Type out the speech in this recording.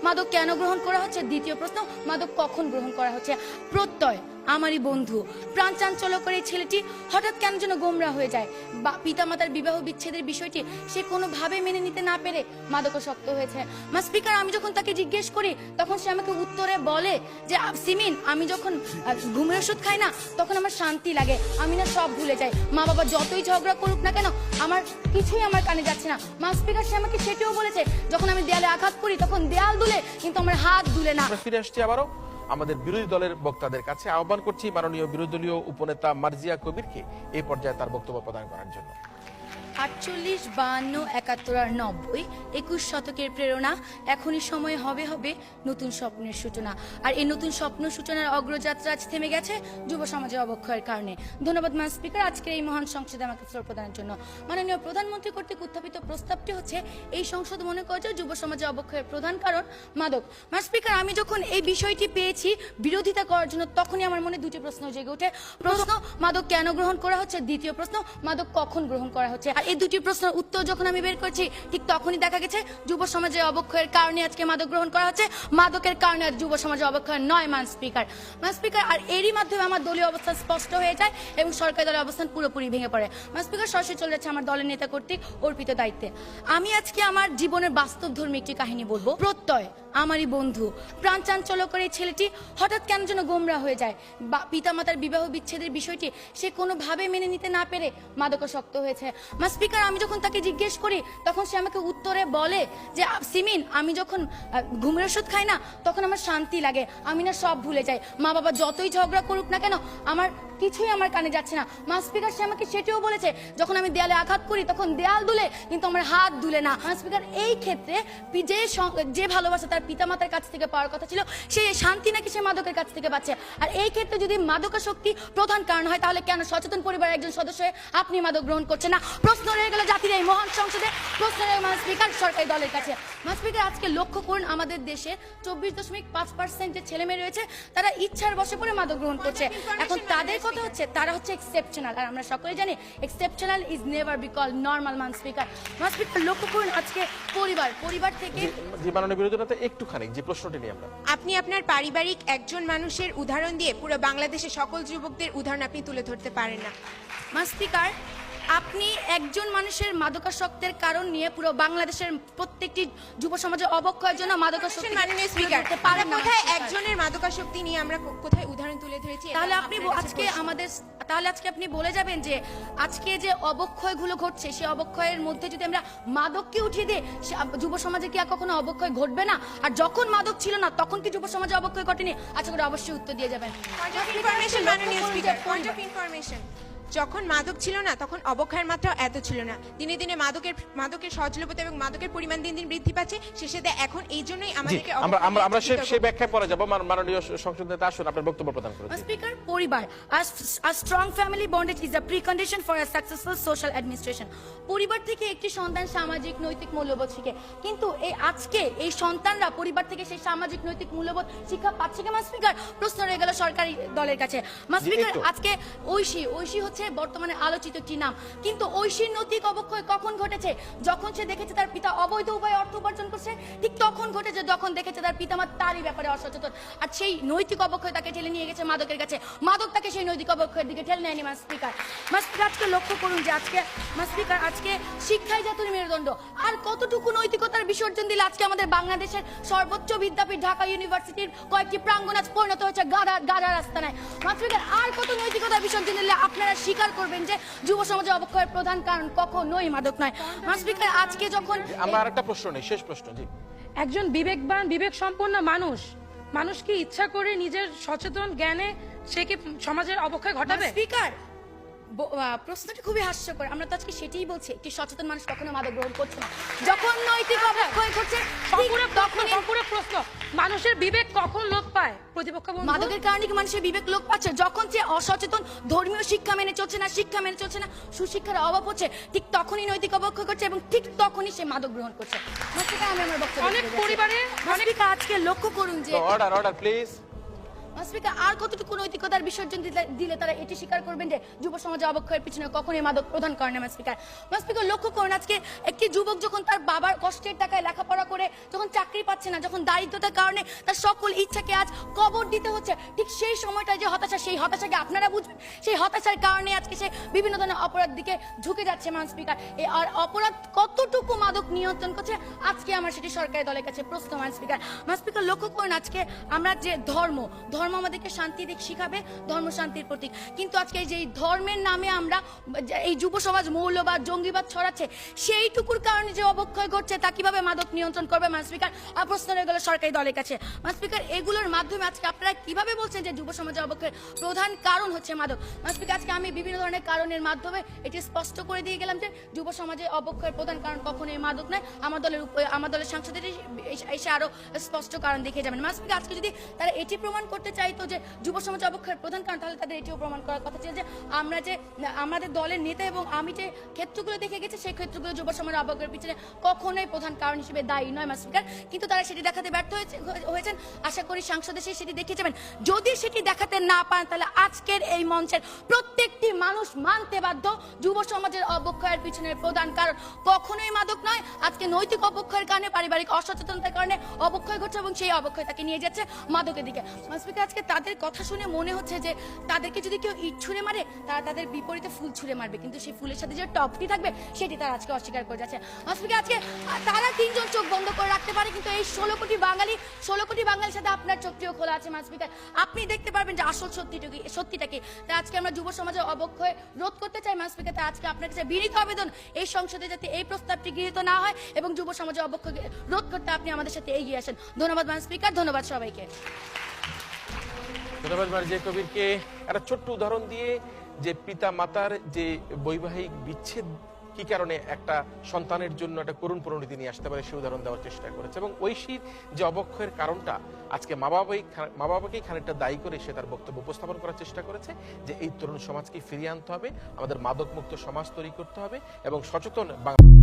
মাদক কেন গ্রহণ করা হচ্ছে, দ্বিতীয় প্রশ্ন মাদক কখন গ্রহণ করা হচ্ছে। প্রত্যয় আমারই বন্ধু, প্রাণ চাঞ্চল্যকর এই ছেলেটি হঠাৎ কেন যেন গোমরা হয়ে যায়। পিতামাতার বিবাহ বিচ্ছেদের বিষয়টি সে কোনোভাবে মেনে নিতে না পেরে মাদকাসক্ত হয়েছে। স্পিকার, আমি যখন তাকে জিজ্ঞেস করি তখন সে আমাকে উত্তরে বলে যে সিমিন, আমি যখন ঘুমের ওষুধ খাই না তখন আমার শান্তি লাগে, আমি না সব ভুলে যাই। মা বাবা যতই ঝগড়া করুক না কেন আমার কিছুই আমার কানে যাচ্ছে না। স্পিকার, সে আমাকে সেটিও বলেছে যখন আমি দেয়ালে আঘাত করি তখন দেয়াল দুলে কিন্তু আমার হাত দুলে না। ফিরে আসছি আবারও আমাদের বিরোধী দলের বক্তাদের কাছে। আহ্বান করছি মাননীয় বিরোধী দলীয় উপনেতা মার্জিয়া কবিরকে এই পর্যায়ে তার বক্তব্য প্রদান করার জন্য। 48, 52, 71 আর 90, 21 শতকের প্রেরণা। এখনই সময় হবে হবে নতুন স্বপ্নের সূচনা। আর এই নতুন স্বপ্ন সূচনার অগ্রযাত্রা আজ থেমে গেছে যুব সমাজের অবক্ষয়ের কারণে। ধন্যবাদ ম্যাম স্পিকার, আজকের এই মহান সংসদে আমাকে ফ্লোর প্রদানের জন্য। মাননীয় প্রধানমন্ত্রী কর্তৃক উত্থাপিত প্রস্তাবটি হচ্ছে এই সংসদ মনে করে যে যুব সমাজের অবক্ষয়ের প্রধান কারণ মাদক। ম্যাম স্পিকার, আমি যখন এই বিষয়টি পেয়েছি বিরোধিতা করার জন্য তখনই আমার মনে দুটি প্রশ্ন জেগে ওঠে। প্রশ্ন, মাদক কেন গ্রহণ করা হচ্ছে, দ্বিতীয় প্রশ্ন, মাদক কখন গ্রহণ করা হচ্ছে। এই দুটি প্রশ্নের উত্তর যখন আমি বের করছি ঠিক তখনই দেখা গেছে যুব সমাজের অবক্ষয়ের কারণে আজকে মাদক গ্রহণ করা হচ্ছে, মাদকের কারণে আজ যুব সমাজের অবক্ষয় নয়। ম্যাম স্পিকার, আর এরই মাধ্যমে আমার দলীয় অবস্থান স্পষ্ট হয়ে যায় এবং সরকারি দলের অবস্থান পুরোপুরি ভেঙে পড়ে। ম্যাম স্পিকার, সরাসরি চলে যাচ্ছে আমার দলের নেতা কর্তৃক অর্পিত দায়িত্বে। আমি আজকে আমার জীবনের বাস্তবধর্মী একটি কাহিনী বলবো। প্রত্যয় আমারই বন্ধু, প্রাণ চাঞ্চল্যকর এই ছেলেটি হঠাৎ কেন যেন গোমরা হয়ে যায়। পিতামাতার বিবাহ বিচ্ছেদের বিষয়টি সে কোনোভাবে মেনে নিতে না পেরে মাদকাসক্ত হয়েছে। ম্যাম স্পিকার, আমি যখন তাকে জিজ্ঞেস করি তখন সে আমাকে উত্তরে বলে যে সিমিন, আমি যখন ঘুমের ওষুধ খাই না তখন আমার শান্তি লাগে, আমি না সব ভুলে যাই। মা বাবা যতই ঝগড়া করুক না কেন আমার কিছুই আমার কানে যাচ্ছে না। স্পিকার, সে আমাকে সেটিও বলেছে যখন আমি দেয়ালে আঘাত করি তখন দেয়াল দুলে কিন্তু আমার হাত দুলে না। স্পিকার, এই ক্ষেত্রে যে ভালোবাসা তার পিতামাতার কাছ থেকে পাওয়ার কথা ছিল সেই শান্তি নাকি সে মাদকের কাছ থেকে পাচ্ছে। আর এই ক্ষেত্রে যদি মাদকাসক্তি প্রধান কারণ হয় তাহলে কেন সচেতন পরিবারের একজন সদস্য হয়ে আপনি মাদক গ্রহণ করছেন না? প্রশ্ন রয়ে গেল জাতির এই মহান সংসদে, প্রশ্ন রয়ে গেল স্পিকার সরকারি দলের কাছে। স্পিকার, আজকে লক্ষ্য করুন আমাদের দেশে 24.5% যে ছেলে মেয়ে রয়েছে তারা ইচ্ছার বশে পড়ে মাদক গ্রহণ করছে। এখন তাদের কথা হচ্ছে তারা হচ্ছে এক্সেপশনাল, আর আমরা সকলে জানি exceptional is never be called normal. Speaker, লক্ষ্য করুন আজকে পরিবার থেকে যে মাননীয় বিরোধী দলনেতা একটুখানি যে প্রশ্নটি নিয়ে আপনি আপনার পারিবারিক একজন মানুষের উদাহরণ দিয়ে পুরো বাংলাদেশের সকল যুবকদের উদাহরণ আপনি তুলে ধরতে পারেন না। স্পিকার, আপনি একজন মানুষের মাদকাসক্তের কারণ নিয়ে পুরো বাংলাদেশের প্রত্যেকটি যুব সমাজের অবক্ষয়ের জন্য মাদকাসক্তি মাননীয় স্পিকার, কোথায় একজনের মাদকাসক্তি নিয়ে আমরা কোথায় উদাহরণ তুলে ধরেছি? তাহলে আপনি আজকে আপনি বলে যাবেন যে আজকে যে অবক্ষয়গুলো ঘটছে সেই অবক্ষয়ের মধ্যে যদি আমরা মাদককে উঠিয়ে দিই যুব সমাজে কি আর কখনো অবক্ষয় ঘটবে না? আর যখন মাদক ছিল না তখন কি যুব সমাজে অবক্ষয় ঘটেনি? আচ্ছা করে অবশ্যই উত্তর দিয়ে যাবেন। মাননীয় স্পিকার, পয়েন্ট অফ ইনফরমেশন, যখন মাদক ছিল না তখন অবক্ষয়ের মাত্রা এত ছিল না। দিনে দিনে মাদকের সহজলভ্যতা এবং মাদকের পরিমাণ দিন দিন বৃদ্ধি পাচ্ছে। শেষে এখন এই জন্যই আমাদেরকে আমরা সেই ব্যাখ্যায় পরে যাব। মাননীয় সংসদ নেতা আসুন আপনার বক্তব্য প্রদান করুন। স্পিকার, পরিবার a strong family bondage is a precondition for a successful social administration. পরিবার থেকে একটি সন্তান সামাজিক নৈতিক মূল্যবোধ শিখে, কিন্তু আজকে এই সন্তানরা পরিবার থেকে সেই সামাজিক নৈতিক মূল্যবোধ শিক্ষা পাচ্ছে কি? স্পিকার, প্রশ্ন রয়ে গেল সরকারি দলের কাছে। স্পিকার, আজকে ঐশী হচ্ছে বর্তমানে আলোচিত একটি নাম, কিন্তু ঐশীর নৈতিক অবক্ষয় কখন ঘটেছে? যখন সে দেখেছে তার পিতা অবৈধ উপায়ে অর্থ উপার্জন করছে, ঠিক তখন ঘটেছে যখন দেখেছে তার পিতামাতা তারই ব্যাপারে অসচেতন। আর সেই নৈতিক অবক্ষয় তাকে ঠেলে নিয়ে গেছে মাদকের কাছে, মাদক তাকে সেই নৈতিক অবক্ষয়ের দিকে ঠেলে নেয়নি। স্পিকার, আজকে লক্ষ্য করুন যে আজকে শিক্ষাই জাতির মেরুদণ্ড। আর কতটুকু নৈতিকতার বিসর্জন দিলে আজকে আমাদের বাংলাদেশের সর্বোচ্চ বিদ্যাপীঠ ঢাকা ইউনিভার্সিটির কয়েকটি প্রাঙ্গণ আজ পরিণত হয়েছে গাদা রাস্তায়। স্পিকার, আর কত নৈতিকতার বিসর্জন দিলে আপনারা স্বীকার করবেন যে যুব সমাজের অবক্ষয়ের প্রধান কারণ কখনোই মাদক নয়? স্পিকার, আজকে যখন আমরা আরেকটা প্রশ্ন নেই, শেষ প্রশ্ন। জি, একজন বিবেকবান বিবেক সম্পন্ন মানুষ কি ইচ্ছা করে নিজের সচেতন জ্ঞানে সে কি সমাজের অবক্ষয় ঘটাবে? স্পিকার, প্রশ্নটি খুবই হাস্যকর। আমরা তো আজকে সেটাই বলছি, একটি সচেতন মানুষ কখনো মাদক গ্রহণ করছে না। যখন নৈতিক অবক্ষয় ঘটছে পুরো প্রশ্ন, মানুষের বিবেক কখন লোপ পায়? প্রতিপক্ষ মাদকের কারণে কি মানুষের বিবেক লোপ পাচ্ছে? যখন সে অসচেতন, ধর্মীয় শিক্ষা মেনে চলছে না, সুশিক্ষার অভাব হচ্ছে, ঠিক তখনই নৈতিক অবক্ষয় করছে এবং ঠিক তখনই সে মাদক গ্রহণ করছে। আমি আমার বক্তব্য অনেক পরিবারে আজকে লক্ষ্য করুন যে অর্ডার প্লিজ। স্পিকার আর কতটুকু নৈতিকতার বিসর্জন দিলে তারা এটি স্বীকার করবেন যে যুব সমাজে অবক্ষয়ের পিছনে কখনোই মাদক প্রধান কারণ না স্পিকার। স্পিকার লক্ষ্য করুন, আজকে একটি যুবক যখন তার বাবার কষ্টের টাকায় লেখাপড়া করে যখন চাকরি পাচ্ছে না, যখন দারিদ্রতার কারণে তার সকল ইচ্ছাকে আজ কবর দিতে হচ্ছে, ঠিক সেই সময়টা যে হতাশা, সেই হতাশাকে আপনারা বুঝবেন। সেই হতাশার কারণে আজকে সে বিভিন্ন ধরনের অপরাধ দিকে ঝুঁকে যাচ্ছে মান স্পিকার। আর অপরাধ কতটুকু মাদক নিয়ন্ত্রণ করছে আজকে আমার সেটি সরকারি দলের কাছে প্রশ্ন মান স্পিকার। মান স্পিকার লক্ষ্য করুন, আজকে আমরা যে ধর্ম আমাদেরকে শান্তি দিক শিখাবে, ধর্ম শান্তির প্রতীক, কিন্তু আজকে এই যে ধর্মের নামে আমরা এই যুব সমাজ মৌলবাদ জঙ্গিবাদ ছড়াচ্ছে, সেইটুকুর কারণে যে অবক্ষয় ঘটছে তা কিভাবে মাদক নিয়ন্ত্রণ করবে মান স্পিকার? প্রশ্ন রয়ে গেল সরকারি দলের কাছে। মান স্পিকার, এগুলোর মাধ্যমে আজকে আপনারা কিভাবে বলছেন যে যুব সমাজের অবক্ষয়ের প্রধান কারণ হচ্ছে মাদক? মান স্পিকার, আজকে আমি বিভিন্ন ধরনের কারণের মাধ্যমে এটি স্পষ্ট করে দিয়ে গেলাম যে যুব সমাজের অবক্ষয়ের প্রধান কারণ কখনোই মাদক নয়। আমার দলের সাংসদের এসে আরো স্পষ্ট কারণ দেখিয়ে যাবেন। মান স্পিকার, আজকে যদি তারা এটি প্রমাণ করতে চাইতো যে যুব সমাজ অবক্ষয়ের প্রধান কারণ, তাহলে তাদের এটিও প্রমাণ করার কথা ছিল যে আমরা যে আমাদের দলের নেতা এবং আমি যে ক্ষেত্রগুলো দেখে গেছি সেই ক্ষেত্রগুলো যুব সমাজের অবক্ষয়ের পিছনে কখনোই প্রধান কারণ হিসেবে দায়ী নয় মান স্পিকার। কিন্তু তারা সেটি দেখাতে ব্যর্থ হয়েছেন। আশা করি সাংসদ এসে সেটি দেখিয়ে যাবেন। যদি সেটি দেখাতে না পান, তাহলে আজকের এই মঞ্চের প্রত্যেকটি মানুষ মানতে বাধ্য যুব সমাজের অবক্ষয়ের পিছনের প্রধান কারণ কখনোই মাদক নয়। আজকে নৈতিক অবক্ষয়ের কারণে, পারিবারিক অসচেতনতার কারণে অবক্ষয় ঘটছে এবং সেই অবক্ষয় তাকে নিয়ে যাচ্ছে মাদকের দিকে। স্পিকার, আজকে তাদের কথা শুনে মনে হচ্ছে যে তাদেরকে যদি কেউ ইট ছুঁড়ে মারে, তারা তাদের বিপরীতে ফুল ছুঁড়ে মারবে, কিন্তু সেই ফুলের সাথে যে টপটি থাকবে সেটি তারা আজকে অস্বীকার করে যাচ্ছে। স্পিকার, আজকে তারা তিনজন চোখ বন্ধ করে রাখতে পারে, কিন্তু এই 16 কোটি বাঙালির সাথে আপনার চোখটিও খোলা আছে মান স্পিকার। আপনি দেখতে পারবেন যে আসল সত্যিটা কি। তাই আজকে আমরা যুব সমাজের অবক্ষয় রোধ করতে চাই মান স্পিকার। তাই আজকে আপনার কাছে বিনীত আবেদন, এই সংসদে যাতে এই প্রস্তাবটি গৃহীত না হয় এবং যুব সমাজের অবক্ষয় রোধ করতে আপনি আমাদের সাথে এগিয়ে আসেন। ধন্যবাদ মান স্পিকার, ধন্যবাদ সবাইকে। ধন্যবাদ মার্জিয়া কবিরকে। একটা ছোট্ট উদাহরণ দিয়ে যে পিতা মাতার যে বৈবাহিক বিচ্ছেদ কি কারণে একটা সন্তানের জন্য একটা করুণ পরিণতি নিয়ে আসতে পারে সেই উদাহরণ দেওয়ার চেষ্টা করেছে, এবং ঐশীর যে অবক্ষয়ের কারণটা আজকে মা বাবাকেই খানিকটা দায়ী করে সে তার বক্তব্য উপস্থাপন করার চেষ্টা করেছে যে এই তরুণ সমাজকে ফিরিয়ে আনতে হবে, আমাদের মাদক মুক্ত সমাজ তৈরি করতে হবে এবং সচেতন বাংলা